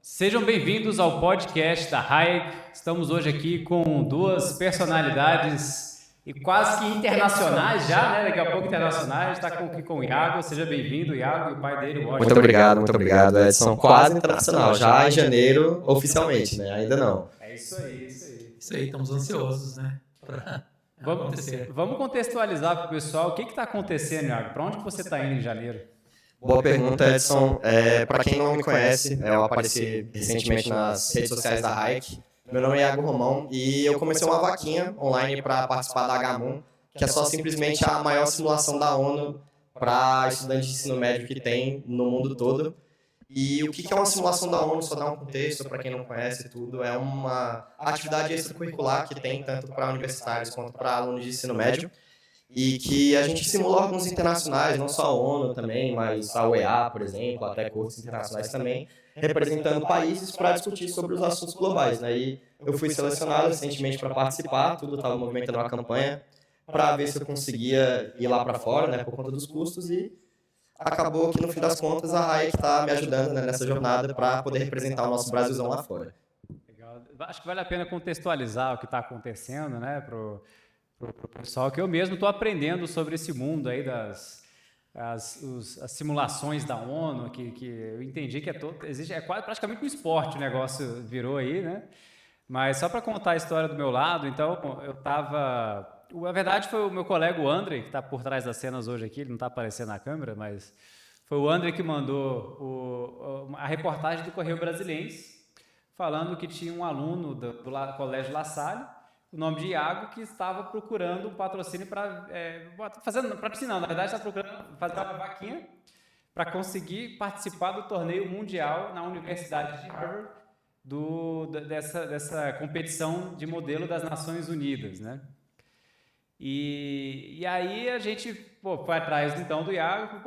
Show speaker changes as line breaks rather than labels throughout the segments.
Sejam bem-vindos ao podcast da Hayek. Estamos hoje aqui com duas personalidades e quase que internacionais já, né? Daqui a pouco internacionais. Está aqui com o Iago. Seja bem-vindo, Iago, e o pai dele, o Washington.
Muito obrigado, Edson. Quase internacional, já em janeiro, oficialmente, né? Ainda não.
É isso aí.
Isso aí, estamos ansiosos, né?
Vamos contextualizar para o pessoal o que está acontecendo, Iago. Para onde que você está indo em janeiro?
Boa pergunta, Edson. Para quem não me conhece, eu apareci recentemente nas redes sociais da Hayek. Meu nome é Iago Romão e eu comecei uma vaquinha online para participar da HMON, que é só simplesmente a maior simulação da ONU para estudantes de ensino médio que tem no mundo todo. E o que é uma simulação da ONU, só dar um contexto para quem não conhece tudo, é uma atividade extracurricular que tem tanto para universitários quanto para alunos de ensino médio, e que a gente simula órgãos internacionais, não só a ONU também, mas a UEA, por exemplo, até cortes internacionais também, representando países para discutir sobre os assuntos globais, né? E eu fui selecionado recentemente para participar, tudo estava movimentando uma campanha para ver se eu conseguia ir lá para fora, né, por conta dos custos, e acabou que no fim das contas a Hayek está me ajudando, né, nessa jornada para poder representar o nosso Brasilzão lá fora.
Legal. Acho que vale a pena contextualizar o que está acontecendo, né, pro pessoal, que eu mesmo estou aprendendo sobre esse mundo aí das as simulações da ONU, que eu entendi que é quase praticamente um esporte, o negócio virou aí, né? Mas só para contar a história do meu lado, então eu estava... Na verdade foi o meu colega, o André, que está por trás das cenas hoje aqui, ele não está aparecendo na câmera, mas foi o André que mandou a reportagem do Correio Brasiliense, falando que tinha um aluno do Colégio La Salle, o nome de Iago, que estava procurando um patrocínio para piscina. Na verdade, estava procurando fazer uma vaquinha para conseguir participar do torneio mundial na Universidade de Harvard, dessa competição de modelo das Nações Unidas, né? E aí a gente foi atrás então do Iago,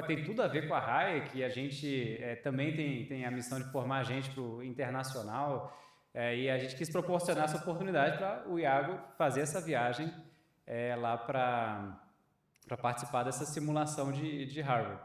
tem tudo a ver com a Hayek, e a gente também tem a missão de formar gente para o internacional. E a gente quis proporcionar essa oportunidade para o Iago fazer essa viagem lá para participar dessa simulação de Harvard.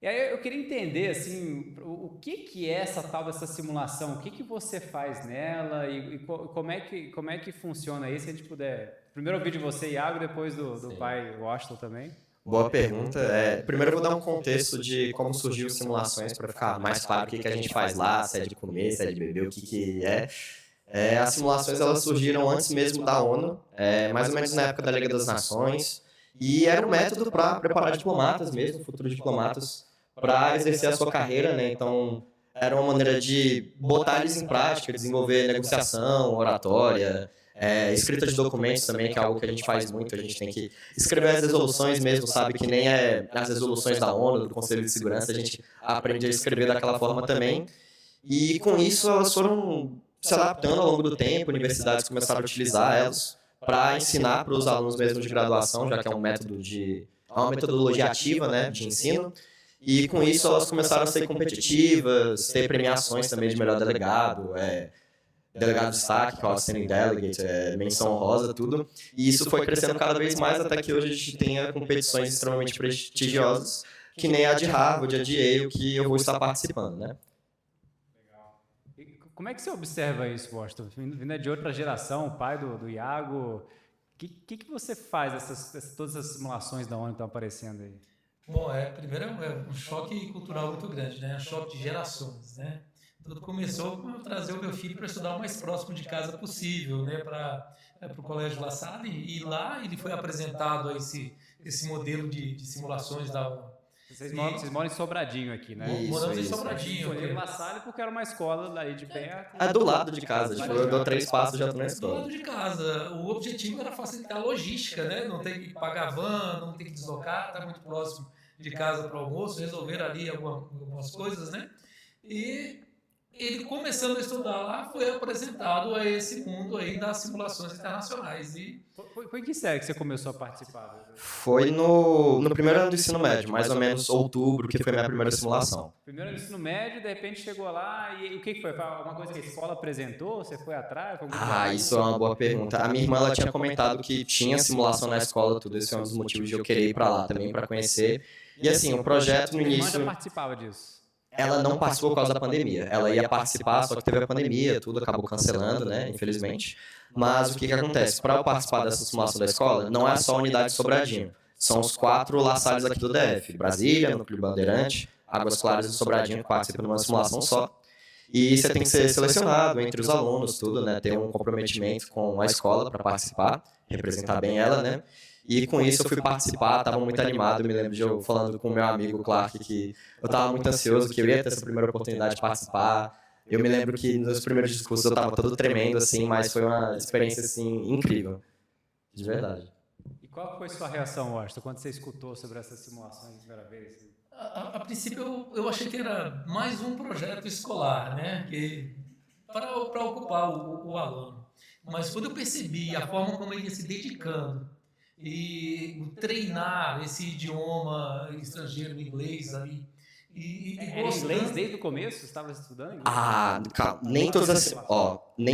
E aí eu queria entender assim, o que é essa tal dessa simulação, o que você faz nela e como é que funciona aí, se a gente puder. Primeiro ouvir de você, Iago, depois do pai Washington também.
Boa pergunta. Primeiro eu vou dar um contexto de como surgiu simulações para ficar mais claro o que a gente faz lá, se é de comer, se é de beber, o que é. As simulações elas surgiram antes mesmo da ONU, mais ou menos na época da Liga das Nações, e era um método para preparar diplomatas mesmo, futuros diplomatas, para exercer a sua carreira, né? Então era uma maneira de botar eles em prática, desenvolver negociação, oratória, escrita de documentos também, que é algo que a gente faz muito. A gente tem que escrever as resoluções mesmo, sabe? Que nem as resoluções da ONU, do Conselho de Segurança, a gente aprende a escrever daquela forma também. E com isso elas foram se adaptando ao longo do tempo, universidades começaram a utilizar elas para ensinar para os alunos mesmo de graduação, já que é uma metodologia ativa, né, de ensino. E com isso elas começaram a ser competitivas, ter premiações também de melhor delegado, delegado de destaque, outstanding delegate, menção honrosa, tudo. E isso foi crescendo cada vez mais até que hoje a gente tenha competições extremamente prestigiosas, que nem a de Harvard, a de Yale, que eu vou estar participando, né?
Legal. E como é que você observa isso, Washington? Vindo de outra geração, o pai do Iago, o que você faz todas essas simulações da ONU que estão aparecendo aí?
Bom, primeiro é um choque cultural muito grande, né? Um choque de gerações, né? Tudo começou com eu trazer o meu filho para estudar o mais próximo de casa possível, né? Para o Colégio La Salle, e lá ele foi apresentado a esse modelo de simulações da ONU.
Vocês moram em Sobradinho aqui, né?
Moramos em Sobradinho.
Escolhi La Salle porque era uma escola daí de perto.
Do lado de casa, tipo, eu dou 3 passos e já estou na escola.
Do lado de casa. O objetivo era facilitar a logística, né? Não tem que pagar van, não tem que deslocar, está muito próximo de casa para o almoço, resolver ali algumas coisas, né? E ele, começando a estudar lá, foi apresentado a esse mundo aí das simulações internacionais.
Foi em que série que você começou a participar?
Foi no primeiro ano do ensino médio, mais ou menos outubro, que foi a minha primeira simulação.
Primeiro ano do ensino médio, de repente chegou lá, e o que foi? Foi alguma coisa que a escola apresentou? Você foi atrás?
Isso é uma boa pergunta. A minha irmã ela tinha comentado que tinha simulação na escola, tudo isso é um dos motivos de eu querer ir para lá também, para conhecer. E assim, o projeto no início...
Minha irmã já participava disso.
ela não participou por causa da pandemia. Ela ia participar, só que teve a pandemia, tudo acabou cancelando, né, infelizmente. Mas o que acontece? Para eu participar dessa simulação da escola, não é só a unidade de Sobradinho. São os 4 La Salles aqui do DF. Brasília, Núcleo Bandeirante, Águas Claras e Sobradinho, que participam de uma simulação só. E você tem que ser selecionado entre os alunos, tudo, né? Ter um comprometimento com a escola para participar, representar bem ela, né? E com isso eu fui participar, estava muito animado, me lembro de eu falando com o meu amigo Clark que eu estava muito ansioso, que eu ia ter essa primeira oportunidade de participar. Eu me lembro que nos primeiros discursos eu estava todo tremendo, assim, mas foi uma experiência, assim, incrível, de verdade.
E qual foi sua reação, Washington, quando você escutou sobre essas simulações a primeira vez?
A princípio eu achei que era mais um projeto escolar, né? Para ocupar o aluno. Mas quando eu percebi a forma como ele ia se dedicando e treinar esse idioma estrangeiro, inglês ali,
Era inglês desde o começo? Você estava estudando inglês?
Calma, nem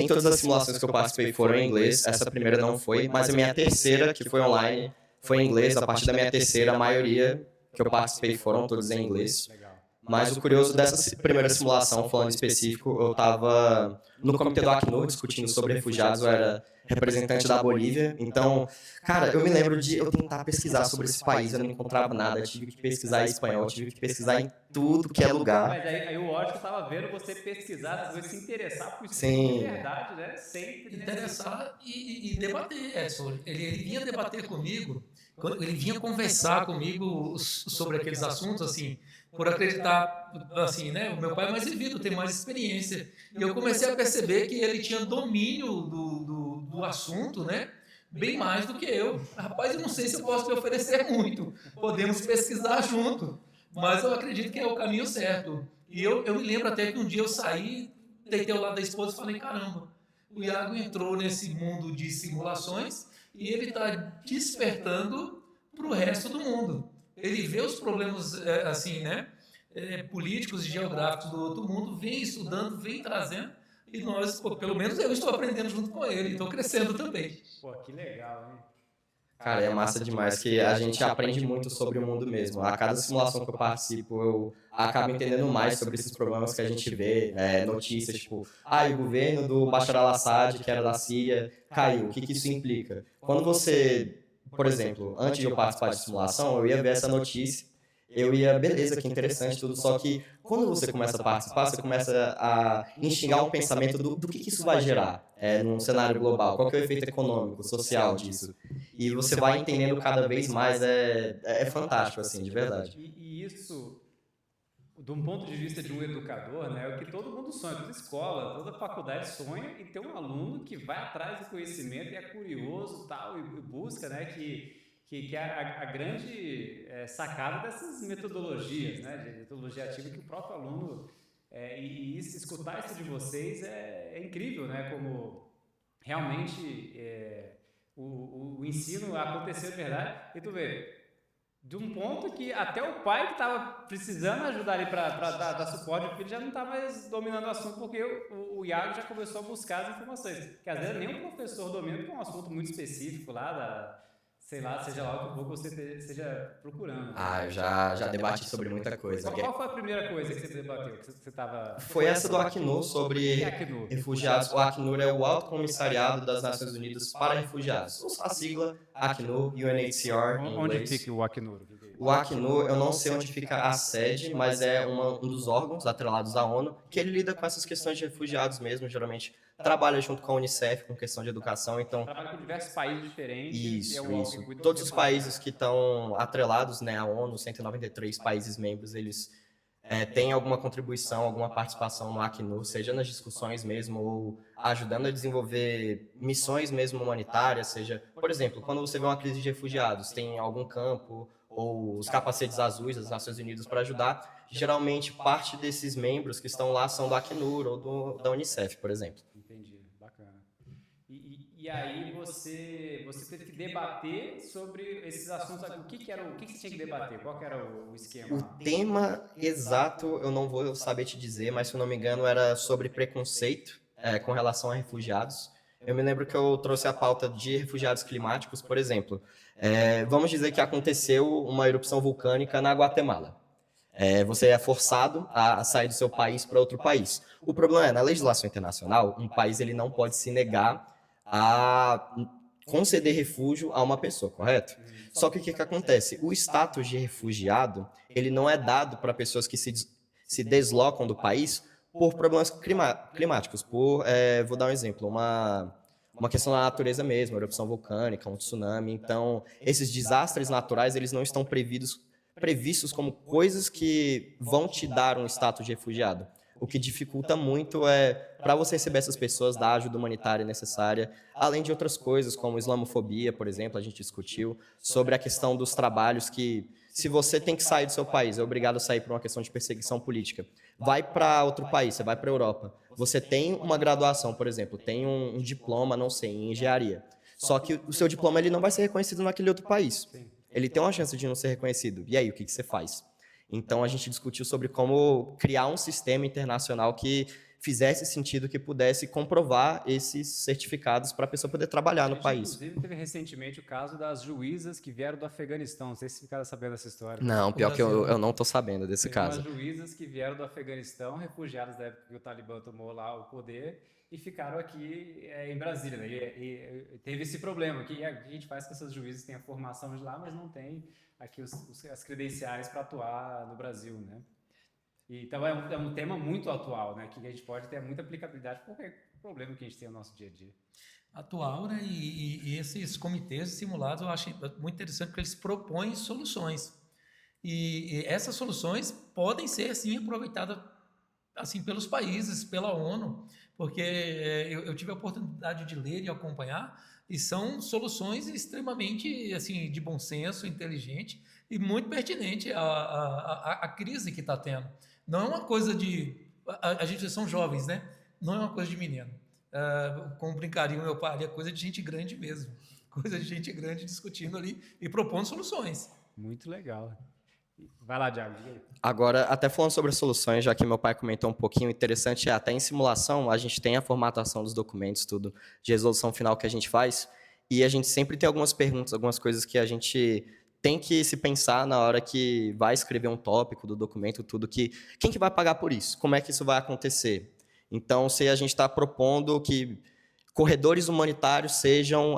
todas as simulações que eu participei foram em inglês, essa primeira não foi, mas a minha terceira, que foi online, foi em inglês. A partir da minha terceira, a maioria que eu participei foram todos em inglês. Mas o curioso dessa primeira simulação, falando específico, eu estava no comitê do Acnur discutindo sobre refugiados, eu era representante da Bolívia. Então, cara, eu me lembro de eu tentar pesquisar sobre esse país, eu não encontrava nada, eu tive que pesquisar em espanhol, tive que pesquisar em tudo que é lugar.
Mas aí o Washington estava vendo você pesquisar, você se interessar por isso
Sim.
de verdade, né? Sempre
interessar e debater, Edson. Ele vinha debater comigo, ele vinha conversar comigo sobre aqueles assuntos, assim, por acreditar, assim, né? O meu pai é mais vivido, tem mais experiência. E eu comecei a perceber que ele tinha domínio do assunto, né? Bem mais do que eu. Rapaz, eu não sei se eu posso te oferecer muito. Podemos pesquisar junto. Mas eu acredito que é o caminho certo. E eu me lembro até que um dia eu saí, deitei ao lado da esposa e falei, caramba, o Iago entrou nesse mundo de simulações e ele está despertando para o resto do mundo. Ele vê os problemas, assim, né, políticos e geográficos do outro mundo, vem estudando, vem trazendo, e nós, pelo menos eu estou aprendendo junto com ele, estou crescendo também.
Pô, que legal, hein?
Cara, é massa demais, que a gente aprende muito sobre o mundo mesmo. A cada simulação que eu participo, eu acabo entendendo mais sobre esses problemas que a gente vê, notícias tipo, o governo do Bashar al-Assad, que era da Síria, caiu. O que isso implica? Quando você, por exemplo, antes de eu participar de simulação, eu ia ver essa notícia, eu ia, beleza, que interessante tudo, só que quando você começa a participar, você começa a instigar um pensamento do que isso vai gerar num cenário global, qual que é o efeito econômico, social disso. E você vai entendendo cada vez mais, é fantástico, assim, de verdade.
E isso, de um ponto de vista de um educador, né, é o que todo mundo sonha, toda escola, toda faculdade sonha em ter um aluno que vai atrás do conhecimento e é curioso tal, e busca, né, que é a grande sacada dessas metodologias, né, de metodologia ativa, que o próprio aluno, e escutar isso de vocês é incrível, né, como realmente o ensino aconteceu de verdade. E tu vê, de um ponto que até o pai que estava precisando ajudar ali para dar suporte ao filho já não está mais dominando o assunto, porque o Iago já começou a buscar as informações, que às vezes nem o professor domina, porque é um assunto muito específico lá sei lá, seja lá o que for que você esteja procurando.
Eu já debati sobre muita coisa.
Qual foi a primeira coisa que você debateu? Que você tava...
Foi essa do Acnur, sobre refugiados. O Acnur é o Alto Comissariado das Nações Unidas para Refugiados. A sigla Acnur, UNHCR em inglês.
Onde fica o Acnur?
O Acnur, eu não sei onde fica a sede, mas é um dos órgãos atrelados à ONU, que ele lida com essas questões de refugiados mesmo, geralmente trabalha junto com a Unicef, com questão de educação, então...
Trabalha com diversos países diferentes.
Isso. Todos os países que estão atrelados, né, à ONU, 193 países membros, eles têm alguma contribuição, alguma participação no Acnur, seja nas discussões mesmo, ou ajudando a desenvolver missões mesmo humanitárias, seja... Por exemplo, quando você vê uma crise de refugiados, tem algum campo ou os capacetes azuis das Nações Unidas para ajudar, geralmente parte desses membros que estão lá são do Acnur ou da Unicef, por exemplo.
Entendi, bacana. E aí você teve que debater sobre esses assuntos, o que você tinha que debater, qual que era o esquema?
O tema exato eu não vou saber te dizer, mas se eu não me engano era sobre preconceito com relação a refugiados. Eu me lembro que eu trouxe a pauta de refugiados climáticos, por exemplo. Vamos dizer que aconteceu uma erupção vulcânica na Guatemala. Você é forçado a sair do seu país para outro país. O problema é, na legislação internacional, um país ele não pode se negar a conceder refúgio a uma pessoa, correto? Só que o que acontece? O status de refugiado, ele não é dado para pessoas que se deslocam do país por problemas climáticos. Vou dar um exemplo, uma questão da natureza mesmo, erupção vulcânica, um tsunami. Então, esses desastres naturais, eles não estão previstos como coisas que vão te dar um status de refugiado. O que dificulta muito para você receber essas pessoas, dar a ajuda humanitária necessária, além de outras coisas, como islamofobia, por exemplo, a gente discutiu, sobre a questão dos trabalhos que, se você tem que sair do seu país, é obrigado a sair por uma questão de perseguição política, vai para outro país, você vai para a Europa, você tem uma graduação, por exemplo, tem um diploma, não sei, em engenharia, só que o seu diploma ele não vai ser reconhecido naquele outro país. Ele tem uma chance de não ser reconhecido. E aí, o que você faz? Então, a gente discutiu sobre como criar um sistema internacional que fizesse sentido, que pudesse comprovar esses certificados para a pessoa poder trabalhar no país.
Inclusive, teve recentemente o caso das juízas que vieram do Afeganistão. Não sei se ficaram sabendo dessa história.
Não, pior que eu não estou sabendo desse caso.
Teve umas juízas que vieram do Afeganistão, refugiadas da época que o Talibã tomou lá o poder, e ficaram aqui em Brasília. Né? E teve esse problema, que a gente faz que essas juízes têm a formação de lá, mas não tem aqui as credenciais para atuar no Brasil, né? Então é um tema muito atual, né? Que a gente pode ter muita aplicabilidade para qualquer problema que a gente tem no nosso dia a dia.
Atual, né? E esses comitês simulados eu acho muito interessante porque eles propõem soluções. E essas soluções podem ser, sim, aproveitadas assim, pelos países, pela ONU, porque eu tive a oportunidade de ler e acompanhar, e são soluções extremamente assim, de bom senso, inteligente e muito pertinente à crise que está tendo. Não é uma coisa de... A gente são jovens, né? Não é uma coisa de menino. Como brincaria o meu pai, é coisa de gente grande mesmo. Coisa de gente grande discutindo ali e propondo soluções.
Muito legal. Vai lá, Thiago.
Agora, até falando sobre as soluções, já que meu pai comentou um pouquinho, interessante até em simulação, a gente tem a formatação dos documentos, tudo de resolução final que a gente faz, e a gente sempre tem algumas perguntas, algumas coisas que a gente tem que se pensar na hora que vai escrever um tópico do documento, tudo, quem que vai pagar por isso? Como é que isso vai acontecer? Então, se a gente está propondo que corredores humanitários sejam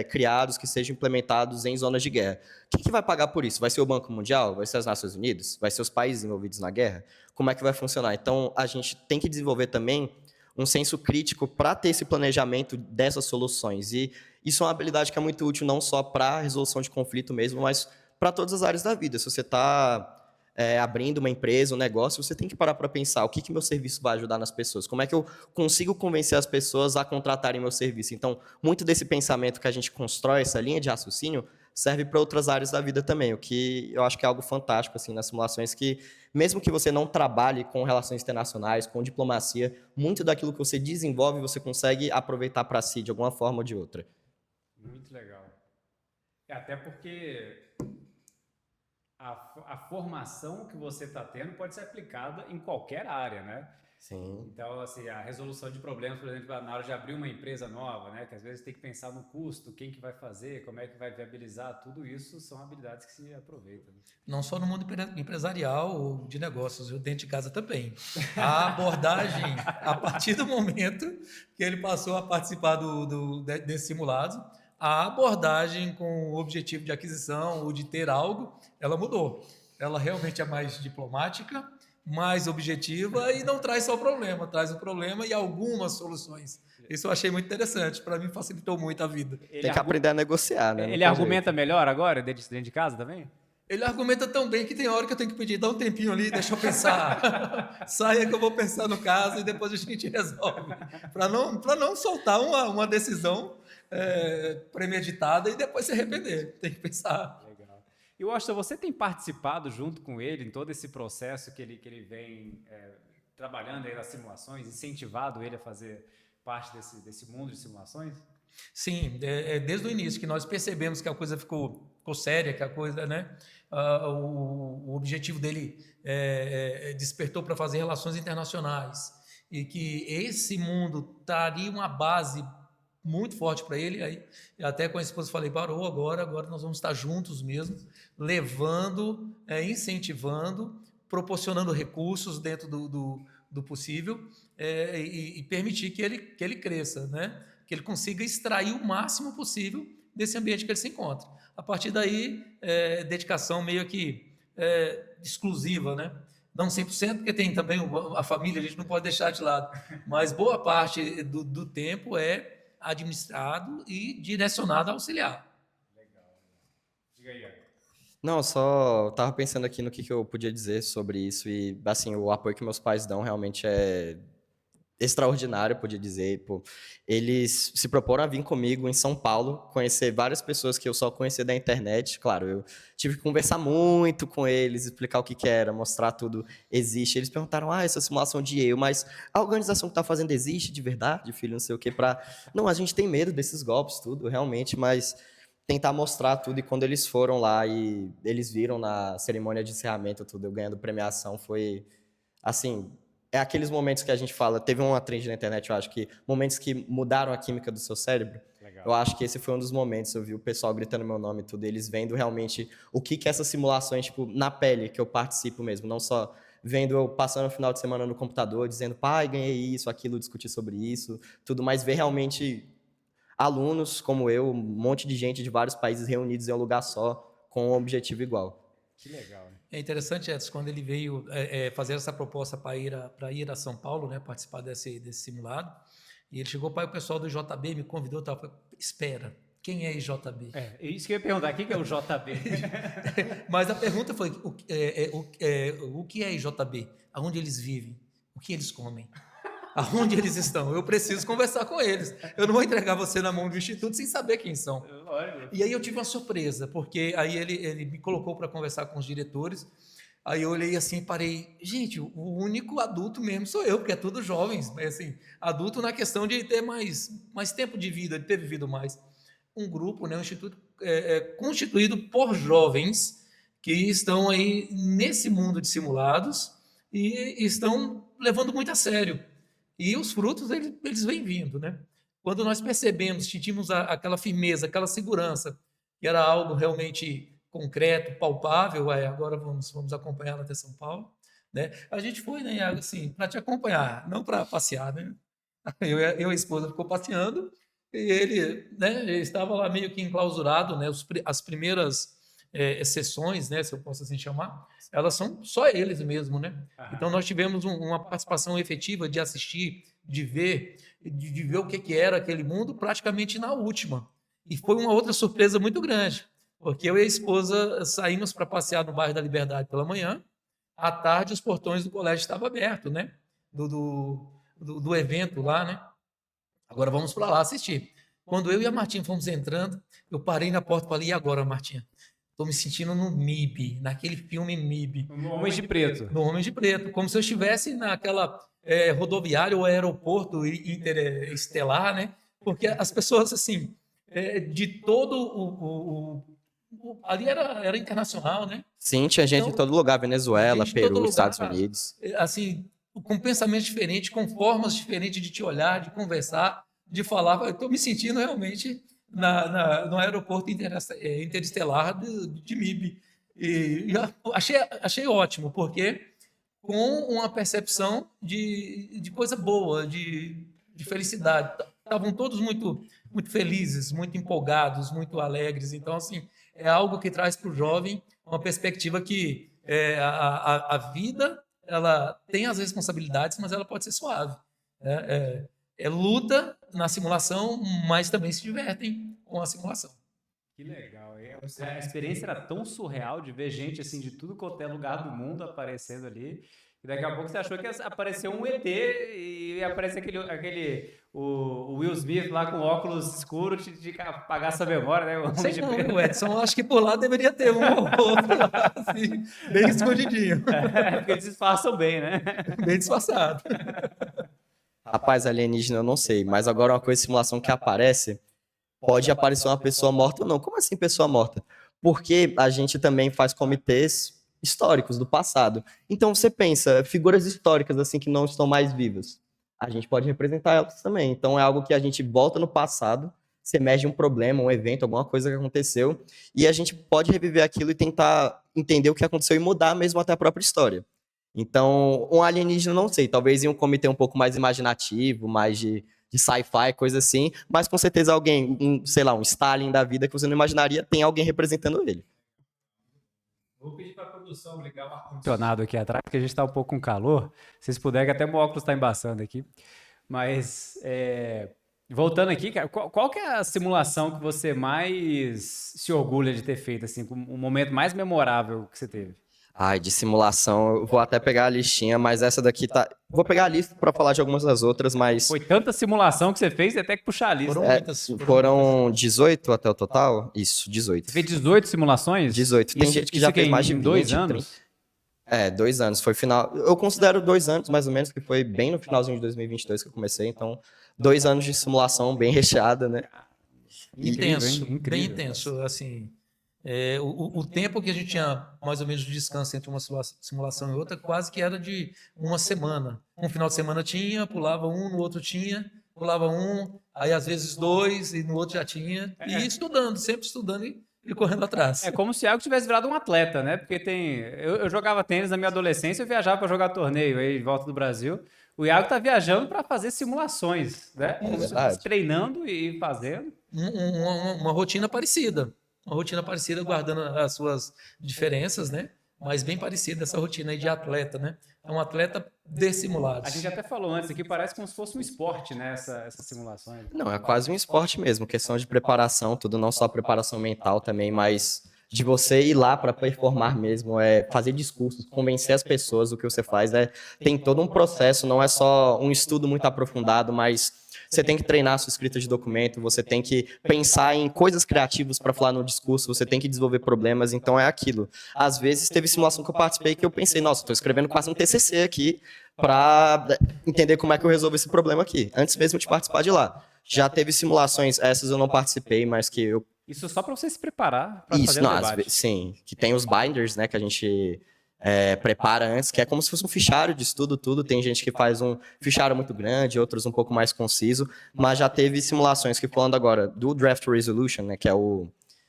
criados, que sejam implementados em zonas de guerra. Quem que vai pagar por isso? Vai ser o Banco Mundial? Vai ser as Nações Unidas? Vai ser os países envolvidos na guerra? Como é que vai funcionar? Então, a gente tem que desenvolver também um senso crítico para ter esse planejamento dessas soluções. E isso é uma habilidade que é muito útil não só para a resolução de conflito mesmo, mas para todas as áreas da vida. Se você está abrindo uma empresa, um negócio, você tem que parar para pensar o que meu serviço vai ajudar nas pessoas, como é que eu consigo convencer as pessoas a contratarem meu serviço. Então, muito desse pensamento que a gente constrói, essa linha de raciocínio, serve para outras áreas da vida também, o que eu acho que é algo fantástico assim, nas simulações, que mesmo que você não trabalhe com relações internacionais, com diplomacia, muito daquilo que você desenvolve, você consegue aproveitar para si, de alguma forma ou de outra.
Muito legal. Até porque a formação que você está tendo pode ser aplicada em qualquer área, né?
Sim.
Então, assim, a resolução de problemas, por exemplo, na hora de abrir uma empresa nova, né? Que às vezes tem que pensar no custo, quem que vai fazer, como é que vai viabilizar, tudo isso são habilidades que se aproveitam.
Não só no mundo empresarial ou de negócios, eu dentro de casa também. A abordagem, a partir do momento que ele passou a participar desse simulado, a abordagem com o objetivo de aquisição ou de ter algo, ela mudou. Ela realmente é mais diplomática, mais objetiva e não traz só problema, traz o problema e algumas soluções. Isso eu achei muito interessante, para mim facilitou muito a vida.
Tem que aprender a negociar, né?
Ele argumenta melhor agora, dentro de casa também?
Ele argumenta tão bem que tem hora que eu tenho que pedir, dá um tempinho ali, deixa eu pensar. Saia que eu vou pensar no caso e depois a gente resolve. Para não soltar uma decisão premeditada e depois se arrepender. Tem que pensar.
Legal. E Washington, você tem participado junto com ele em todo esse processo que ele vem trabalhando aí nas simulações, incentivado ele a fazer parte desse mundo de simulações?
Sim, desde o início que nós percebemos que a coisa ficou séria, que a coisa, né, o objetivo dele despertou para fazer relações internacionais e que esse mundo traria uma base muito forte para ele. Aí até com a esposa falei, parou agora nós vamos estar juntos mesmo, levando, incentivando proporcionando recursos dentro do possível e permitir que ele cresça, né? Que ele consiga extrair o máximo possível desse ambiente que ele se encontra. A partir daí, dedicação meio que exclusiva, né? Não 100%, porque tem também a família, a gente não pode deixar de lado, mas boa parte do tempo é administrado e direcionado a auxiliar.
Diga aí, Iago.
Não, só tava pensando aqui no que eu podia dizer sobre isso e, assim, o apoio que meus pais dão realmente é extraordinário, eu podia dizer. Pô, eles se proporam a vir comigo em São Paulo, conhecer várias pessoas que eu só conhecia da internet. Claro, eu tive que conversar muito com eles, explicar o que era, mostrar tudo existe. Eles perguntaram, essa simulação de Yale, mas a organização que está fazendo existe de verdade, filho, não sei o quê, Não, a gente tem medo desses golpes, tudo, realmente, mas tentar mostrar tudo. E quando eles foram lá e eles viram na cerimônia de encerramento tudo, eu ganhando premiação, foi, assim, aqueles momentos que a gente fala, teve uma trend na internet, eu acho que momentos que mudaram a química do seu cérebro. Legal. Eu acho que esse foi um dos momentos, eu vi o pessoal gritando meu nome e tudo, eles vendo realmente o que essas simulações, tipo, na pele, que eu participo mesmo, não só vendo eu passando o final de semana no computador, dizendo, pai, ganhei isso, aquilo, discutir sobre isso, tudo, mas ver realmente alunos como eu, um monte de gente de vários países reunidos em um lugar só, com um objetivo igual.
Que legal, né?
É interessante, Edson, quando ele veio fazer essa proposta para ir a São Paulo, né, participar desse simulado, e ele chegou para o pessoal do JB, me convidou, falou, espera, quem é IJB?
É isso que eu ia perguntar, o que é o JB?
Mas a pergunta foi, o que é IJB? Aonde eles vivem? O que eles comem? Aonde eles estão? Eu preciso conversar com eles. Eu não vou entregar você na mão do Instituto sem saber quem são. E aí eu tive uma surpresa, porque aí ele me colocou para conversar com os diretores. Aí eu olhei assim e parei. Gente, o único adulto mesmo sou eu, porque é tudo jovens. Mas assim, adulto na questão de ter mais tempo de vida, de ter vivido mais. Um grupo, né, um instituto constituído por jovens que estão aí nesse mundo de simulados e estão levando muito a sério. E os frutos, eles vêm vindo, né? Quando nós percebemos, sentimos aquela firmeza, aquela segurança, que era algo realmente concreto, palpável, agora vamos acompanhar até São Paulo, né? A gente foi, né, assim, para te acompanhar, não para passear, né? Eu e a esposa ficou passeando e ele, né, estava lá meio que enclausurado, né? As primeiras sessões, né, se eu posso assim chamar, elas são só eles mesmo, né? Então nós tivemos uma participação efetiva de assistir, de ver o que era aquele mundo praticamente na última. E foi uma outra surpresa muito grande, porque eu e a esposa saímos para passear no bairro da Liberdade pela manhã, à tarde os portões do colégio estavam abertos, né? Do evento lá, né? Agora vamos para lá assistir. Quando eu e a Martinha fomos entrando, eu parei na porta e falei, e agora, Martinha? Estou me sentindo no MIB, naquele filme MIB.
No Homens de Preto.
No Homens de Preto, como se eu estivesse naquela rodoviária ou aeroporto interestelar, né? Porque as pessoas, assim, de todo ali era internacional, né?
Sim, tinha gente em todo lugar, Venezuela, Peru, Estados Unidos.
Assim, com pensamentos diferentes, com formas diferentes de te olhar, de conversar, de falar. Eu estou me sentindo realmente no aeroporto interestelar de MIB. E achei ótimo, porque com uma percepção de coisa boa, de felicidade. Estavam todos muito, muito felizes, muito empolgados, muito alegres. Então, assim, é algo que traz para o jovem uma perspectiva que a vida ela tem as responsabilidades, mas ela pode ser suave. Luta na simulação, mas também se divertem com a simulação.
Que legal. A experiência era tão surreal de ver gente assim de tudo quanto é lugar do mundo aparecendo ali. E daqui a pouco você achou que apareceu um ET e ia aparecer o Will Smith lá com óculos escuros de apagar sua memória, né?
Sei não, Edson, acho que por lá deveria ter um ou outro lá, assim, bem escondidinho.
Porque eles disfarçam bem, né?
Bem disfarçado.
Rapaz, alienígena eu não sei, mas agora uma coisa de simulação que aparece, pode aparecer uma pessoa morta ou não. Como assim pessoa morta? Porque a gente também faz comitês históricos do passado. Então você pensa, figuras históricas assim que não estão mais vivas. A gente pode representar elas também. Então é algo que a gente volta no passado, se emerge um problema, um evento, alguma coisa que aconteceu, e a gente pode reviver aquilo e tentar entender o que aconteceu e mudar mesmo até a própria história. Então, um alienígena, não sei, talvez em um comitê um pouco mais imaginativo, mais de sci-fi, coisa assim, mas com certeza alguém, sei lá, um Stalin da vida que você não imaginaria, tem alguém representando ele.
Vou pedir para a produção ligar o ar-condicionado aqui atrás, porque a gente está um pouco com calor. Se vocês puderem, que até meu óculos está embaçando aqui. Mas, voltando aqui, cara, qual que é a simulação que você mais se orgulha de ter feito, assim, o momento mais memorável que você teve?
Ai, de simulação, eu vou até pegar a listinha, mas essa daqui tá... Vou pegar a lista para falar de algumas das outras, mas...
Foi tanta simulação que você fez, até que puxar a lista.
Foram 18 até o total? Isso, 18.
Você fez 18 simulações?
18. Tem gente que já fez mais de 20.
2 anos?
2 anos. Foi final... Eu considero 2 anos, mais ou menos, que foi bem no finalzinho de 2022 que eu comecei. Então, 2 anos de simulação bem recheada, né?
Intenso,
Incrível.
bem intenso, assim... o tempo que a gente tinha mais ou menos de descanso entre uma simulação e outra quase que era de uma semana. Um final de semana tinha, pulava um, no outro tinha, pulava um, aí às vezes 2 e no outro já tinha. E estudando, sempre estudando e correndo atrás.
É como se o Iago tivesse virado um atleta, né? Porque eu jogava tênis na minha adolescência, eu viajava para jogar torneio aí de volta do Brasil. O Iago tá viajando para fazer simulações, né? Treinando e fazendo.
Uma rotina parecida. Uma rotina parecida, guardando as suas diferenças, né? Mas bem parecida essa rotina aí de atleta, né? É um atleta de simulados.
A gente até falou antes aqui, parece como se fosse um esporte, né? Essas simulações.
Não, é quase um esporte mesmo, questão de preparação, tudo, não só preparação mental também, mas de você ir lá para performar mesmo, fazer discursos, convencer as pessoas do que você faz, tem todo um processo, não é só um estudo muito aprofundado, mas você tem que treinar a sua escrita de documento, você tem que pensar em coisas criativas para falar no discurso, você tem que desenvolver problemas, então é aquilo. Às vezes teve simulação que eu participei que eu pensei, nossa, estou escrevendo quase um TCC aqui para entender como é que eu resolvo esse problema aqui, antes mesmo de participar de lá. Já teve simulações, essas eu não participei, mas que eu...
Isso só para você se preparar para fazer o debate.
Sim, que tem os binders, né, que a gente... prepara antes, que é como se fosse um fichário de estudo, tudo. Tem gente que faz um fichário muito grande, outros um pouco mais conciso, mas já teve simulações que, falando agora do Draft Resolution, né, que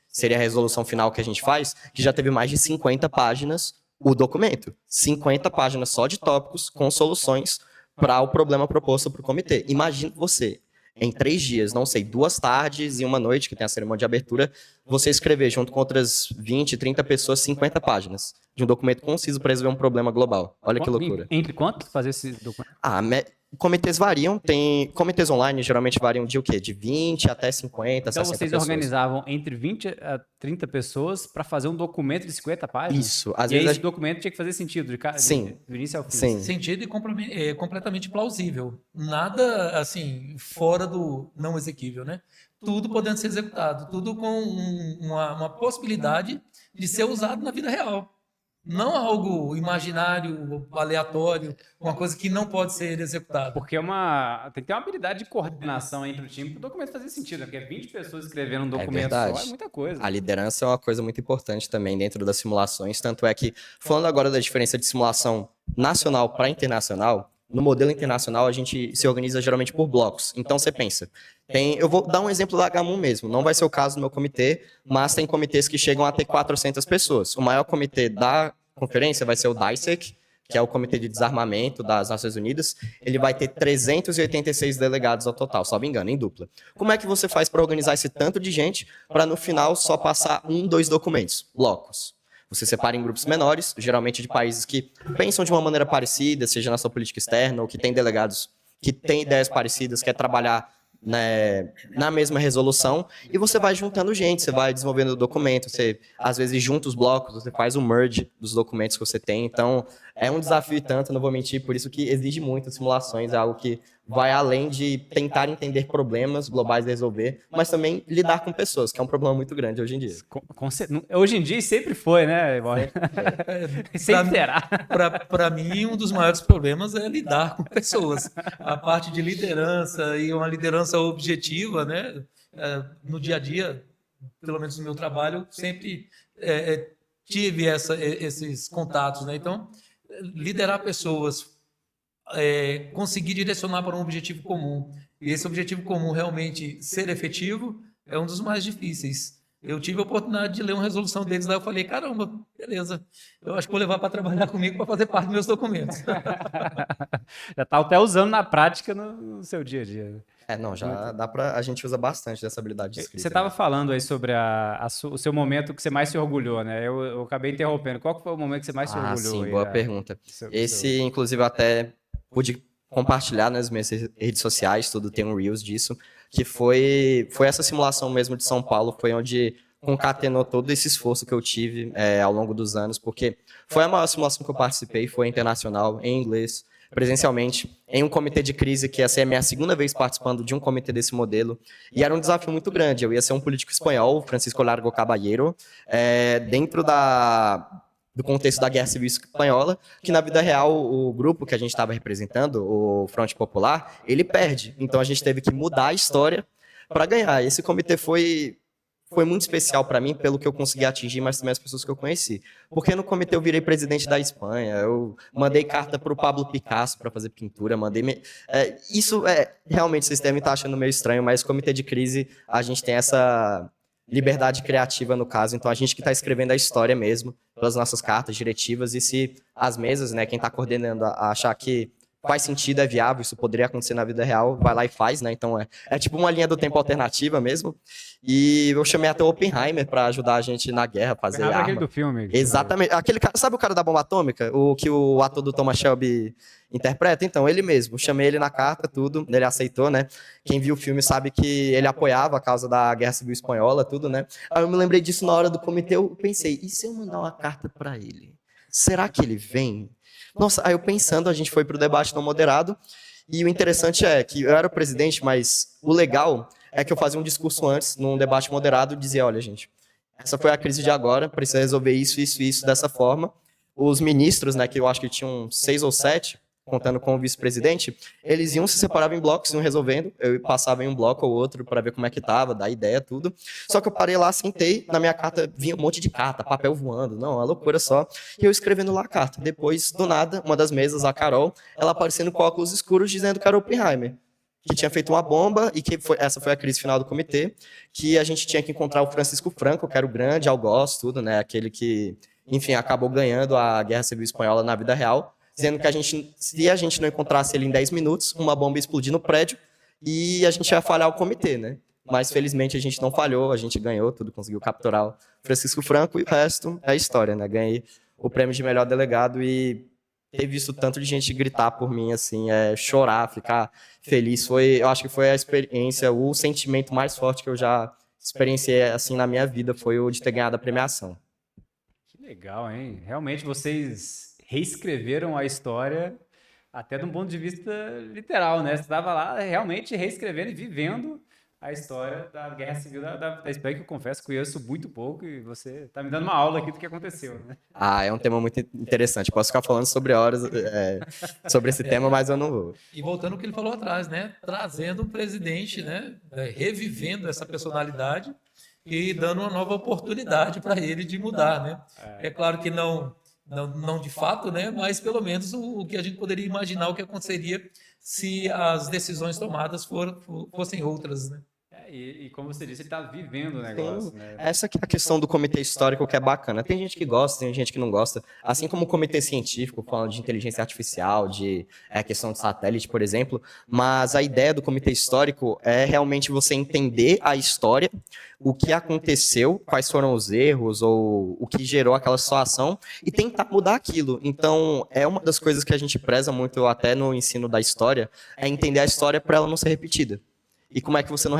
seria a resolução final que a gente faz, que já teve mais de 50 páginas o documento. 50 páginas só de tópicos com soluções para o problema proposto para o comitê. Imagina você, em 3 dias, não sei, 2 tardes e 1 noite, que tem a cerimônia de abertura, você escrever junto com outras 20, 30 pessoas 50 páginas de um documento conciso para resolver um problema global. Olha que loucura.
Entre quantos fazer esse documento?
Comitês variam, comitês online geralmente variam de o quê? De 20 até 50,
então
60 pessoas.
Então vocês organizavam entre 20 a 30 pessoas para fazer um documento de 50 páginas?
Isso.
Às vezes esse documento tinha que fazer sentido, do início ao fim.
Sim.
Sentido e completamente plausível. Nada, assim, fora do não exequível, né? Tudo podendo ser executado, tudo com uma possibilidade de ser usado na vida real. Não algo imaginário, aleatório, uma coisa que não pode ser executada.
Porque tem que ter uma habilidade de coordenação entre o time para o documento fazer sentido, né? Porque 20 pessoas escrevendo um documento só é muita coisa.
A liderança é uma coisa muito importante também dentro das simulações, tanto é que, falando agora da diferença de simulação nacional para internacional, no modelo internacional a gente se organiza geralmente por blocos. Então você pensa, eu vou dar um exemplo da H1 mesmo, não vai ser o caso do meu comitê, mas tem comitês que chegam a ter 400 pessoas. O maior comitê da conferência vai ser o DISEC, que é o Comitê de Desarmamento das Nações Unidas. Ele vai ter 386 delegados ao total, salvo engano, em dupla. Como é que você faz para organizar esse tanto de gente para no final só passar 1, 2 documentos, blocos? Você separa em grupos menores, geralmente de países que pensam de uma maneira parecida, seja na sua política externa, ou que tem delegados que têm ideias parecidas, quer trabalhar na mesma resolução, e você vai juntando gente, você vai desenvolvendo o documento, você às vezes junta os blocos, você faz o merge dos documentos que você tem, então é um desafio tanto, não vou mentir, por isso que exige muito simulações, é algo que vai além de tentar entender problemas globais e resolver, mas também lidar com pessoas, que é um problema muito grande hoje em dia.
Hoje em dia sempre foi, né? Sempre será.
Para mim, um dos maiores problemas é lidar com pessoas. A parte de liderança e uma liderança objetiva, né? No dia a dia, pelo menos no meu trabalho, sempre tive esses contatos, né? Então, liderar pessoas, conseguir direcionar para um objetivo comum, e esse objetivo comum realmente ser efetivo, é um dos mais difíceis. Eu tive a oportunidade de ler uma resolução deles lá, eu falei, caramba, beleza, eu acho que vou levar para trabalhar comigo para fazer parte dos meus documentos.
Já está até usando na prática no seu dia a dia.
Não, já dá a gente usa bastante dessa habilidade de escrita.
Você estava falando aí sobre o seu momento que você mais se orgulhou, né? Eu acabei interrompendo. Qual que foi o momento que você mais se orgulhou?
Sim, boa pergunta. Esse, inclusive, eu até pude compartilhar nas minhas redes sociais, tudo tem um Reels disso, que foi essa simulação mesmo de São Paulo, foi onde concatenou todo esse esforço que eu tive ao longo dos anos, porque foi a maior simulação que eu participei, foi internacional, em inglês, presencialmente, em um comitê de crise, que essa é a minha segunda vez participando de um comitê desse modelo, e era um desafio muito grande. Eu ia ser um político espanhol, Francisco Largo Caballero, dentro do contexto da Guerra Civil Espanhola, que na vida real o grupo que a gente estava representando, o Fronte Popular, ele perde. Então a gente teve que mudar a história para ganhar. Esse comitê foi muito especial para mim, pelo que eu consegui atingir, mas também as pessoas que eu conheci. Porque no comitê eu virei presidente da Espanha, eu mandei carta para o Pablo Picasso para fazer pintura, isso realmente vocês devem estar achando meio estranho, mas comitê de crise, a gente tem essa liberdade criativa no caso, então a gente que está escrevendo a história mesmo, pelas nossas cartas diretivas, e se as mesas, né, quem está coordenando achar que faz sentido, é viável, isso poderia acontecer na vida real, vai lá e faz, né? Então é tipo uma linha do tempo alternativa mesmo. E eu chamei até o Oppenheimer para ajudar a gente na guerra, fazer arma.
Aquele do filme.
Exatamente. Aquele cara, sabe o cara da bomba atômica? O que o ator do Thomas Shelby interpreta? Então, ele mesmo. Chamei ele na carta, tudo. Ele aceitou, né? Quem viu o filme sabe que ele apoiava a causa da Guerra Civil Espanhola, tudo, né? Aí eu me lembrei disso na hora do comitê, eu pensei, e se eu mandar uma carta para ele? Será que ele vem? Nossa, aí eu pensando, a gente foi pro debate não moderado, e o interessante é que eu era o presidente, mas o legal é que eu fazia um discurso antes, num debate moderado, e dizia, olha, gente, essa foi a crise de agora, precisa resolver isso, isso, isso, dessa forma. Os ministros, né, que eu acho que tinham 6 ou 7, contando com o vice-presidente, eles iam se separavam em blocos, iam resolvendo, eu passava em um bloco ou outro para ver como é que tava, dar ideia, tudo. Só que eu parei lá, sentei, na minha carta vinha um monte de carta, papel voando, não, uma loucura só, e eu escrevendo lá a carta. Depois, do nada, uma das mesas, a Carol, ela aparecendo com óculos escuros dizendo que era o Oppenheimer, que tinha feito uma bomba e que essa foi a crise final do comitê, que a gente tinha que encontrar o Francisco Franco, que era o grande algoz, tudo, né, aquele que, enfim, acabou ganhando a Guerra Civil Espanhola na vida real, dizendo que se a gente não encontrasse ele em 10 minutos, uma bomba ia explodir no prédio e a gente ia falhar o comitê, né? Mas, felizmente, a gente não falhou, a gente ganhou tudo, conseguiu capturar o Francisco Franco e o resto é história, né? Ganhei o prêmio de melhor delegado e ter visto tanto de gente gritar por mim, assim, chorar, ficar feliz, eu acho que foi a experiência, o sentimento mais forte que eu já experienciei, assim, na minha vida, foi o de ter ganhado a premiação.
Que legal, hein? Realmente vocês reescreveram a história até de um ponto de vista literal, né? Você estava lá realmente reescrevendo e vivendo a história da Guerra Civil da Espanha, que eu confesso que conheço muito pouco, e você está me dando uma aula aqui do que aconteceu, né?
É um tema muito interessante. Posso ficar falando sobre horas sobre esse tema, mas eu não vou.
E voltando ao que ele falou atrás, né? Trazendo um presidente, né? Revivendo essa personalidade e dando uma nova oportunidade para ele de mudar, né? É claro que não de fato, né? Mas pelo menos o que a gente poderia imaginar o que aconteceria se as decisões tomadas fossem outras, né?
E como você disse, ele está vivendo o negócio, né?
Essa que é a questão do comitê histórico, que é bacana. Tem gente que gosta, tem gente que não gosta. Assim como o comitê científico, falando de inteligência artificial, de questão de satélite, por exemplo. Mas a ideia do comitê histórico é realmente você entender a história, o que aconteceu, quais foram os erros ou o que gerou aquela situação e tentar mudar aquilo. Então, é uma das coisas que a gente preza muito até no ensino da história, é entender a história para ela não ser repetida. E como é que você não...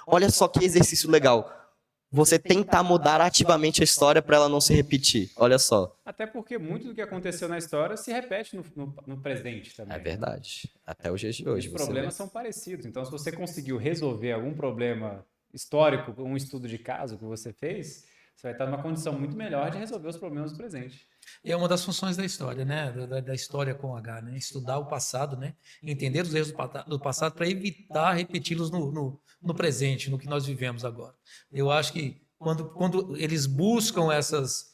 Olha só que exercício legal. Você tentar mudar ativamente a história para ela não se repetir. Olha só.
Até porque muito do que aconteceu na história se repete no presente também.
É verdade. Até os dias de hoje.
Os problemas são parecidos. Então, se você conseguiu resolver algum problema histórico, um estudo de caso que você fez, você vai estar numa condição muito melhor de resolver os problemas do presente.
E é uma das funções da história, né? Da história com H, né? Estudar o passado, né? Entender os erros do passado para evitar repeti-los no presente, no que nós vivemos agora. Eu acho que quando eles buscam essas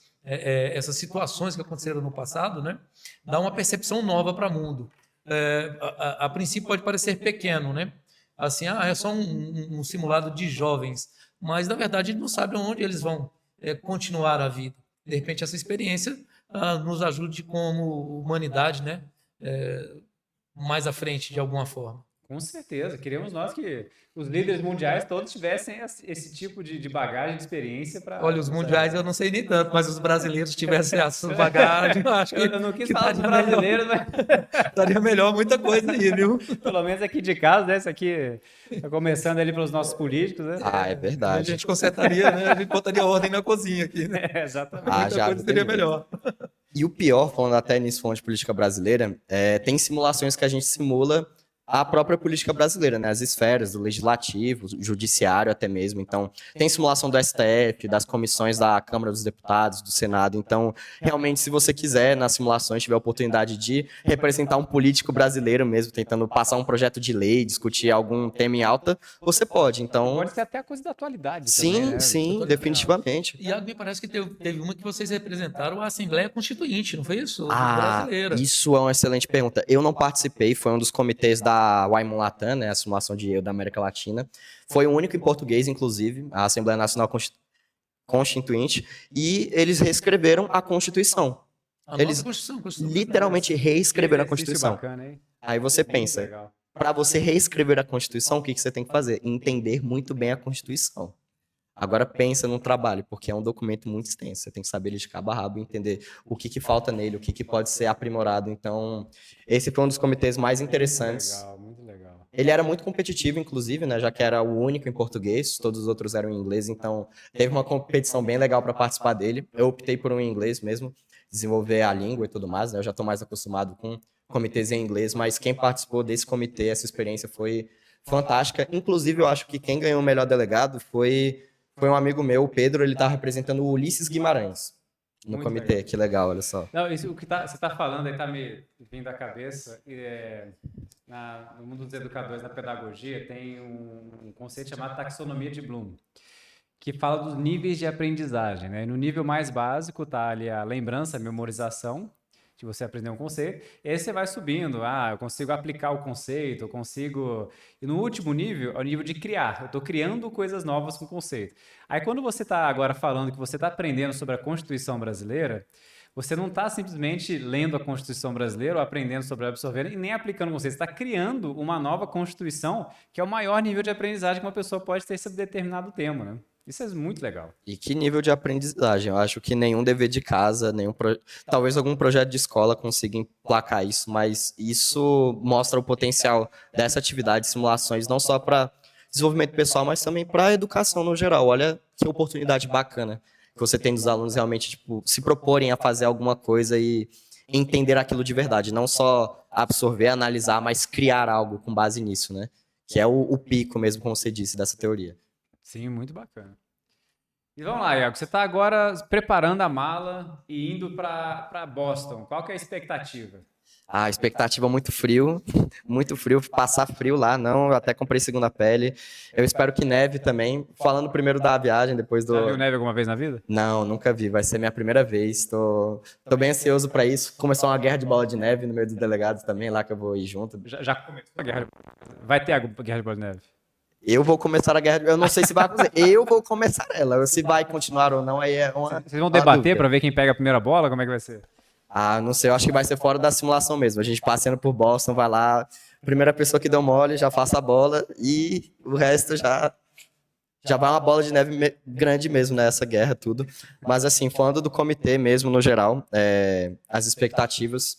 situações que aconteceram no passado, né? Dá uma percepção nova para o mundo. A princípio pode parecer pequeno, né? assim, é só um simulado de jovens, mas na verdade não sabem onde eles vão continuar a vida. De repente essa experiência nos ajude como humanidade, né? Mais à frente de alguma forma.
Com certeza, queremos nós que os líderes mundiais todos tivessem esse tipo de bagagem, de experiência para...
Olha, os mundiais eu não sei nem tanto, mas os brasileiros tivessem essa bagagem, eu acho que
eu não quis falar dos brasileiros, mas...
Daria melhor muita coisa aí, viu?
Pelo menos aqui de casa, né? Isso aqui tá começando ali pelos nossos políticos, né?
É verdade.
A gente consertaria, né? A gente botaria ordem na cozinha aqui, né?
Exatamente.
Muita coisa seria melhor.
E o pior, falando até nisso, falando de política brasileira, tem simulações que a gente simula a própria política brasileira, né? As esferas do legislativo, judiciário até mesmo. Então, tem simulação do STF, das comissões da Câmara dos Deputados, do Senado. Então, realmente, se você quiser, nas simulações, tiver a oportunidade de representar um político brasileiro mesmo, tentando passar um projeto de lei, discutir algum tema em alta, você pode. Então,
pode ser até a coisa da atualidade.
Sim,
também, né?
sim, definitivamente.
E me parece que teve uma que vocês representaram a Assembleia Constituinte, não foi isso?
Brasileira. Isso é uma excelente pergunta. Eu não participei, foi um dos comitês da Waimun Latam, né, a simulação de eu da América Latina. Foi o único em português, inclusive, a Assembleia Nacional Constituinte, e eles reescreveram a Constituição. Eles literalmente reescreveram a Constituição.
Bacana,
aí você pensa, para você reescrever a Constituição, o que você tem que fazer? Entender muito bem a Constituição. Agora pensa no trabalho, porque é um documento muito extenso. Você tem que saber ele de cabo a rabo, entender o que falta nele, o que pode ser aprimorado. Então, esse foi um dos comitês mais interessantes.
Muito legal.
Ele era muito competitivo, inclusive, né, já que era o único em português, todos os outros eram em inglês, então teve uma competição bem legal para participar dele. Eu optei por um em inglês mesmo, desenvolver a língua e tudo mais, né, eu já estou mais acostumado com comitês em inglês, mas quem participou desse comitê, essa experiência foi fantástica. Inclusive, eu acho que quem ganhou o melhor delegado foi um amigo meu, o Pedro, ele tá representando o Ulisses Guimarães no muito comitê. Legal. Que legal, olha só.
Não, isso, o que você está falando aí tá me vindo à cabeça. No mundo dos educadores, na pedagogia, tem um conceito chamado taxonomia de Bloom, que fala dos níveis de aprendizagem, né? No nível mais básico está ali a lembrança, a memorização, de você aprender um conceito, e aí você vai subindo, eu consigo aplicar o conceito, eu consigo... E no último nível, é o nível de criar, eu estou criando coisas novas com o conceito. Aí quando você está agora falando que você está aprendendo sobre a Constituição brasileira, você não está simplesmente lendo a Constituição brasileira ou aprendendo sobre ela, absorvendo e nem aplicando o conceito, você está criando uma nova Constituição, que é o maior nível de aprendizagem que uma pessoa pode ter sobre determinado tema, né? Isso é muito legal.
E que nível de aprendizagem? Eu acho que nenhum dever de casa, talvez algum projeto de escola consiga emplacar isso, mas isso mostra o potencial dessa atividade de simulações, não só para desenvolvimento pessoal, mas também para a educação no geral. Olha que oportunidade bacana que você tem dos alunos realmente se proporem a fazer alguma coisa e entender aquilo de verdade, não só absorver, analisar, mas criar algo com base nisso, né? Que é o pico mesmo, como você disse, dessa teoria.
Sim, muito bacana. E vamos lá, Iago, você está agora preparando a mala e indo para Boston. Qual que é a expectativa?
A expectativa muito frio, passar frio lá, não, eu até comprei segunda pele. Eu espero que neve também. Falando primeiro da viagem, depois do...
Já viu neve alguma vez na vida?
Não, nunca vi, vai ser minha primeira vez. Tô bem ansioso para isso. Começou uma guerra de bola de neve no meio dos delegados também, lá que eu vou ir junto.
Já começou a guerra de... Vai ter a guerra de bola de neve?
Eu vou começar a guerra, eu não sei se vai acontecer, eu vou começar ela, se vai continuar ou não, aí é uma...
Vocês vão debater para ver quem pega a primeira bola? Como é que vai ser?
Não sei, eu acho que vai ser fora da simulação mesmo, a gente passeando por Boston, vai lá, primeira pessoa que deu mole, já faça a bola, e o resto já vai uma bola de neve grande mesmo nessa guerra, tudo. Mas assim, falando do comitê mesmo, no geral, as expectativas...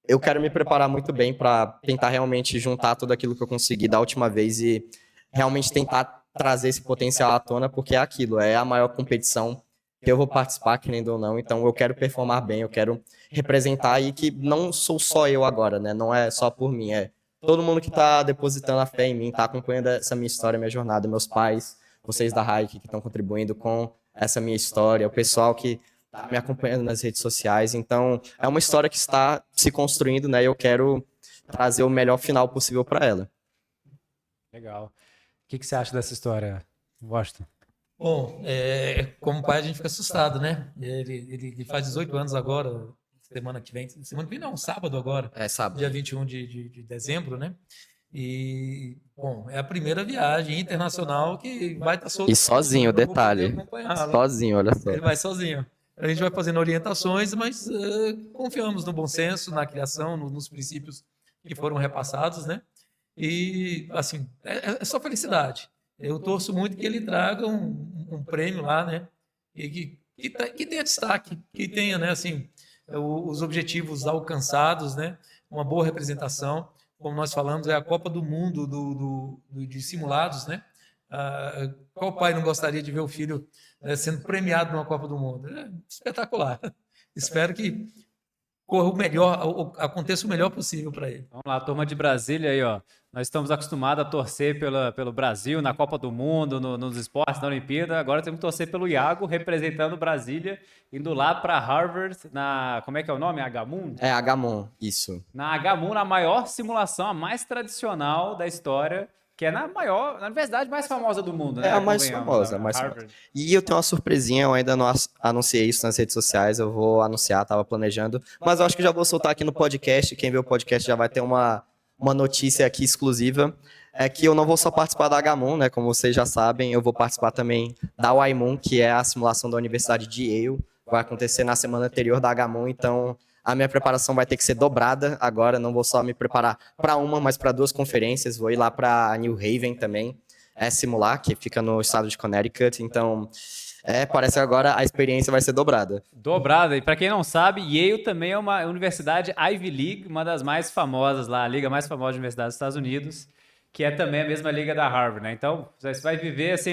Eu quero me preparar muito bem para tentar realmente juntar tudo aquilo que eu consegui da última vez e realmente tentar trazer esse potencial à tona, porque é aquilo, é a maior competição que eu vou participar, querendo ou não, então eu quero performar bem, eu quero representar e que não sou só eu agora, né? Não é só por mim, é todo mundo que está depositando a fé em mim, está acompanhando essa minha história, minha jornada, meus pais, vocês da Hike que estão contribuindo com essa minha história, o pessoal que está me acompanhando nas redes sociais, então é uma história que está se construindo, né? E eu quero trazer o melhor final possível para ela.
Legal. O que você acha dessa história, Washington?
Bom, como pai a gente fica assustado, né? Ele faz 18 anos agora, semana que vem não, sábado agora.
Sábado.
Dia 21 de dezembro, né? E, bom, é a primeira viagem internacional que vai estar solto.
E sozinho, detalhe. Sozinho, olha só.
Ele vai sozinho. A gente vai fazendo orientações, mas confiamos no bom senso, na criação, nos princípios que foram repassados, né? E, assim, é só felicidade. Eu torço muito que ele traga um prêmio lá, né? E que tenha destaque, que tenha, né, assim, os objetivos alcançados, né? Uma boa representação. Como nós falamos, é a Copa do Mundo de simulados, né? Qual pai não gostaria de ver o filho sendo premiado numa Copa do Mundo? É espetacular. Espero que corra o melhor, aconteça o melhor possível para ele.
Vamos lá, turma de Brasília aí, ó. Nós estamos acostumados a torcer pelo Brasil na Copa do Mundo, nos esportes, na Olimpíada. Agora temos que torcer pelo Iago, representando Brasília, indo lá para Harvard, como é que é o nome? HMoon?
É HMoon, isso.
Na HMoon, na maior simulação, a mais tradicional da história, que é na universidade mais famosa do mundo, né?
É a mais famosa, E eu tenho uma surpresinha, eu ainda não anunciei isso nas redes sociais, eu vou anunciar, tava planejando, mas eu acho que já vou soltar aqui no podcast, quem vê o podcast já vai ter uma notícia aqui exclusiva, é que eu não vou só participar da HMoon, né, como vocês já sabem, eu vou participar também da YMoon, que é a simulação da Universidade de Yale, vai acontecer na semana anterior da HMoon, então a minha preparação vai ter que ser dobrada agora, não vou só me preparar para uma, mas para 2 conferências, vou ir lá para New Haven também, simular, que fica no estado de Connecticut, então parece que agora a experiência vai ser dobrada.
Dobrada, e para quem não sabe, Yale também é uma universidade Ivy League, uma das mais famosas lá, a liga mais famosa de universidades dos Estados Unidos, que é também a mesma liga da Harvard, né? Então, você vai viver assim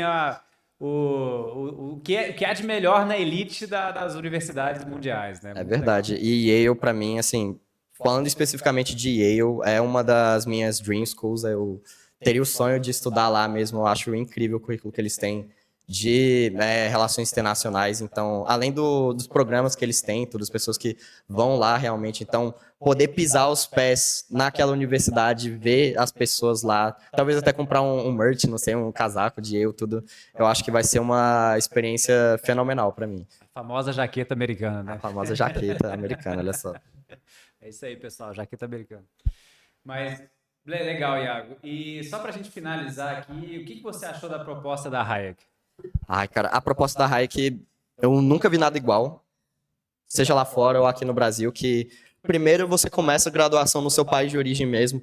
o que há de melhor na elite das universidades mundiais, né?
É verdade. Legal. E Yale, para mim, assim, falando especificamente de Yale, é uma das minhas dream schools. Eu teria o sonho de estudar lá mesmo. Eu acho incrível o currículo que eles têm de relações internacionais. Então, além dos programas que eles têm, todas as pessoas que vão lá realmente. Então, poder pisar os pés naquela universidade, ver as pessoas lá, talvez até comprar um merch, não sei, um casaco de Yale, tudo. Eu acho que vai ser uma experiência fenomenal para mim.
A famosa jaqueta americana, né?
A famosa jaqueta americana, olha só.
É isso aí, pessoal, jaqueta americana. Mas, legal, Iago. E só para a gente finalizar aqui, o que você achou da proposta da Hayek?
Ai, cara, a proposta da Hayek, eu nunca vi nada igual, seja lá fora ou aqui no Brasil, que primeiro você começa a graduação no seu país de origem mesmo,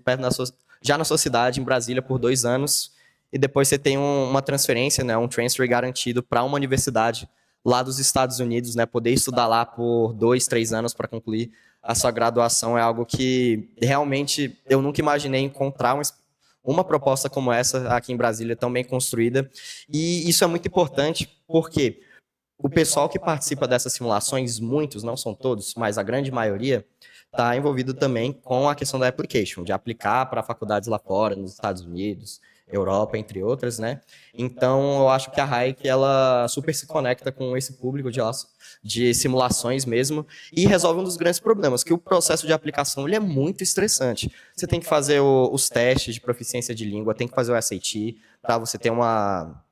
já na sua cidade, em Brasília, por 2 anos, e depois você tem uma transferência, né, um transfer garantido para uma universidade lá dos Estados Unidos, né, poder estudar lá por 2, 3 anos para concluir a sua graduação é algo que realmente eu nunca imaginei encontrar uma proposta como essa aqui em Brasília, tão bem construída. E isso é muito importante porque o pessoal que participa dessas simulações, muitos, não são todos, mas a grande maioria, está envolvido também com a questão da application, de aplicar para faculdades lá fora, nos Estados Unidos, Europa, entre outras, né? Então, eu acho que a Hayek, ela super se conecta com esse público de simulações mesmo e resolve um dos grandes problemas, que o processo de aplicação ele é muito estressante. Você tem que fazer os testes de proficiência de língua, tem que fazer o SAT, para você ter uma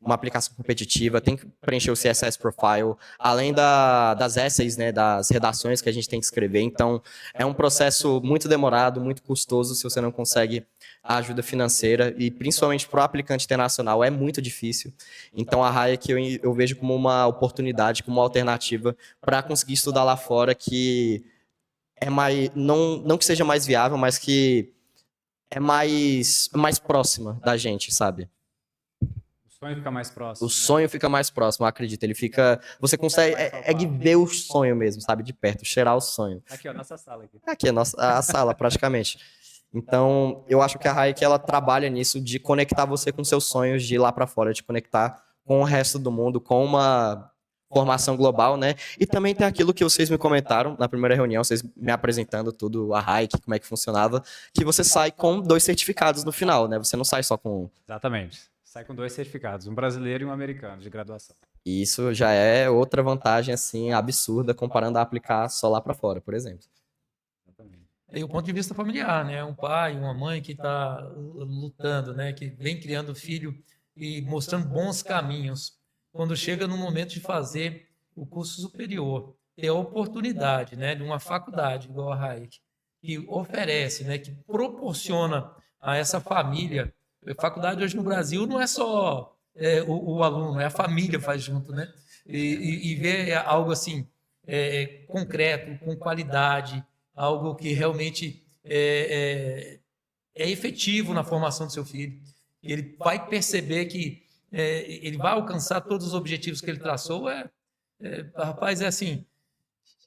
aplicação competitiva, tem que preencher o CSS Profile, além das essays, né, das redações que a gente tem que escrever. Então, é um processo muito demorado, muito custoso, se você não consegue a ajuda financeira, e principalmente para o aplicante internacional é muito difícil. Então, a Hayek eu vejo como uma oportunidade, como uma alternativa para conseguir estudar lá fora, que é não que seja mais viável, mas que é mais próxima da gente, sabe?
O sonho fica mais próximo.
O sonho fica mais próximo, acredito. Ele fica... Você consegue ver o sonho mesmo, sabe? De perto, cheirar o sonho.
Aqui, ó, nossa sala.
Aqui, a sala, praticamente. Então, eu acho que a Hayek, ela trabalha nisso de conectar você com seus sonhos, de ir lá para fora, de conectar com o resto do mundo, com uma formação global, né? E também tem aquilo que vocês me comentaram na primeira reunião, vocês me apresentando tudo, a Hayek, como é que funcionava, que você sai com 2 certificados no final, né? Você não sai só com...
Exatamente. Sai com 2 certificados, um brasileiro e um americano de graduação.
E isso já é outra vantagem, assim, absurda, comparando a aplicar só lá para fora, por exemplo.
E o ponto de vista familiar, né? Um pai, uma mãe que está lutando, né? Que vem criando filho e mostrando bons caminhos. Quando chega no momento de fazer o curso superior, ter a oportunidade, né? De uma faculdade igual a Hayek, que oferece, né? Que proporciona a essa família. A faculdade hoje no Brasil não é só o aluno, é a família faz junto, né? E ver algo assim, concreto, com qualidade, algo que realmente é efetivo na formação do seu filho. Ele vai perceber que ele vai alcançar todos os objetivos que ele traçou. Rapaz, é assim,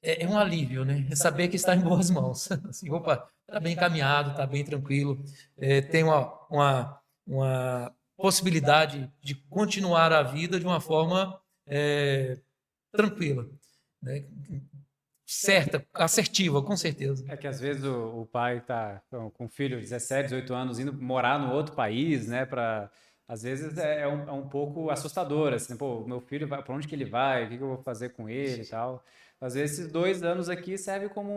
é um alívio, né? É saber que está em boas mãos. Assim, opa, está bem encaminhado, está bem tranquilo, tem uma possibilidade de continuar a vida de uma forma tranquila, né? Certa, assertiva, com certeza.
É que às vezes o pai está com um filho de 17, 18 anos indo morar no outro país, né? Às vezes é um pouco assustador, assim, pô, meu filho vai, para onde que ele vai? O que eu vou fazer com ele e tal. Às vezes esses 2 anos aqui servem como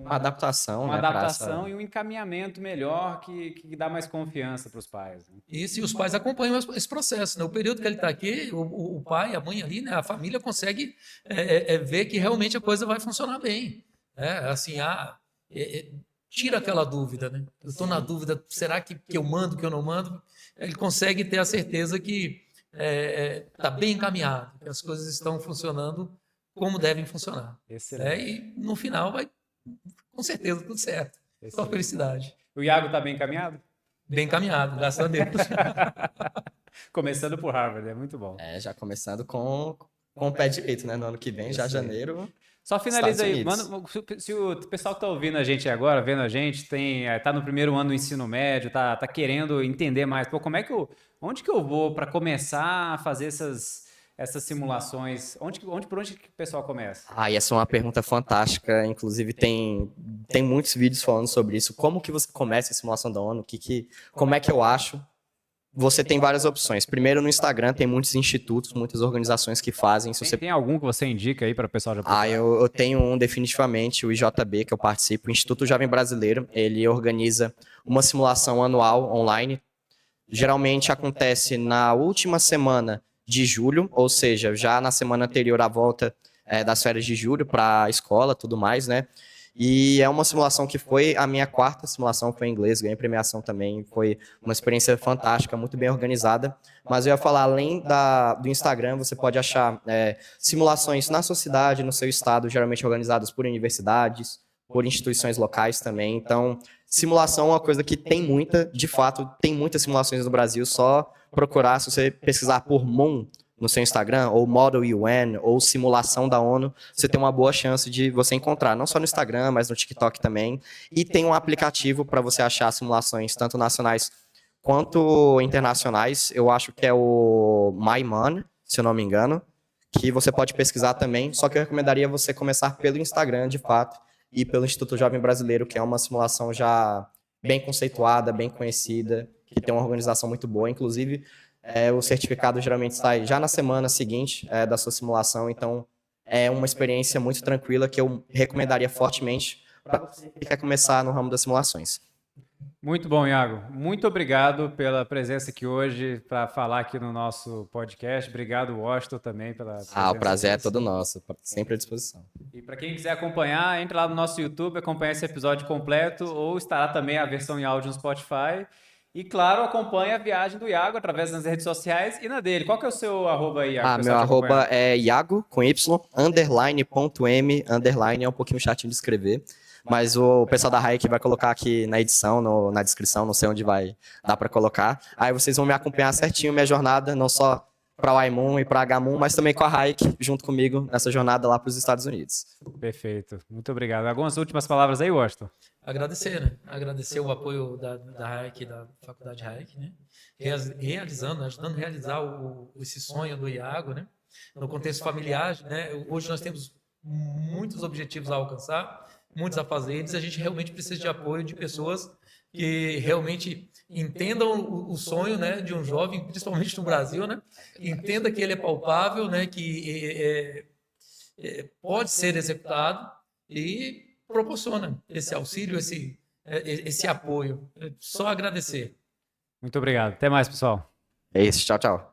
Uma adaptação,
uma
né, para
adaptação e um encaminhamento melhor que dá mais confiança para os pais, né?
Isso, e os pais acompanham esse processo, né? O período que ele está aqui, o pai, a mãe ali, né? A família consegue ver que realmente a coisa vai funcionar bem, né? Assim, tira aquela dúvida, né? Eu estou na dúvida, será que eu mando, que eu não mando? Ele consegue ter a certeza que está bem encaminhado, que as coisas estão funcionando como devem funcionar.
Excelente.
E no final vai, com certeza, tudo certo. Só felicidade.
O Iago está bem encaminhado?
Bem encaminhado, graças a Deus.
Começando por Harvard, é muito bom.
Já começando com o pé direito, né? No ano que vem, já janeiro.
Só finaliza aí,
Estados
manda, se o pessoal que está ouvindo a gente agora, vendo a gente, tá no primeiro ano do ensino médio, tá querendo entender mais, pô, onde que eu vou para começar a fazer essas simulações? Por onde que o pessoal começa?
E essa é uma pergunta fantástica. Inclusive, tem muitos vídeos falando sobre isso. Como que você começa a simulação da ONU? Como é que eu acho? Você tem várias opções. Primeiro, no Instagram, tem muitos institutos, muitas organizações que fazem.
Tem algum que você indica aí para o pessoal já procurar?
Eu tenho um definitivamente, o IJB, que eu participo, o Instituto Jovem Brasileiro. Ele organiza uma simulação anual online. Geralmente acontece na última semana de julho, ou seja, já na semana anterior à volta das férias de julho para a escola, tudo mais, né? E é uma simulação que foi a minha quarta simulação, foi em inglês, ganhei premiação também, foi uma experiência fantástica, muito bem organizada. Mas eu ia falar, além do Instagram, você pode achar simulações na sua cidade, no seu estado, geralmente organizadas por universidades, por instituições locais também. Então, simulação é uma coisa que tem de fato, tem muitas simulações no Brasil, só procurar, se você pesquisar por MOON no seu Instagram, ou Model UN, ou Simulação da ONU, você tem uma boa chance de você encontrar, não só no Instagram, mas no TikTok também. E tem um aplicativo para você achar simulações, tanto nacionais quanto internacionais. Eu acho que é o MyMon, se eu não me engano, que você pode pesquisar também, só que eu recomendaria você começar pelo Instagram, de fato, e pelo Instituto Jovem Brasileiro, que é uma simulação já bem conceituada, bem conhecida, que tem uma organização muito boa. Inclusive, o certificado geralmente sai já na semana seguinte da sua simulação, então é uma experiência muito tranquila que eu recomendaria fortemente para você que quer começar no ramo das simulações.
Muito bom, Iago. Muito obrigado pela presença aqui hoje para falar aqui no nosso podcast. Obrigado, Washington, também pela presença.
O prazer é todo nosso, sempre à disposição.
E para quem quiser acompanhar, entre lá no nosso YouTube, acompanha esse episódio completo, ou estará também a versão em áudio no Spotify. E, claro, acompanha a viagem do Iago através das redes sociais e na dele. Qual que é o seu arroba aí, Iago?
Meu arroba é Iago, com Y, _.m, underline, é um pouquinho chatinho de escrever. Mas o pessoal da Hayek vai colocar aqui na edição, na descrição, não sei onde vai dar para colocar. Aí vocês vão me acompanhar certinho, minha jornada, não só para o iMoon e para a HMoon, mas também com a Hayek, junto comigo, nessa jornada lá para os Estados Unidos.
Perfeito. Muito obrigado. Algumas últimas palavras aí, Washington?
Agradecer, né? Agradecer o apoio da Hayek, da Faculdade Hayek, né? Ajudando a realizar esse sonho do Iago, né? No contexto familiar, né? Hoje nós temos muitos objetivos a alcançar, muitos afazeres, a gente realmente precisa de apoio de pessoas que realmente entendam o sonho, né, de um jovem, principalmente no Brasil, né? Entenda que ele é palpável, né? Que pode ser executado e proporciona esse auxílio, esse apoio. Só agradecer.
Muito obrigado. Até mais, pessoal.
É isso. Tchau, tchau.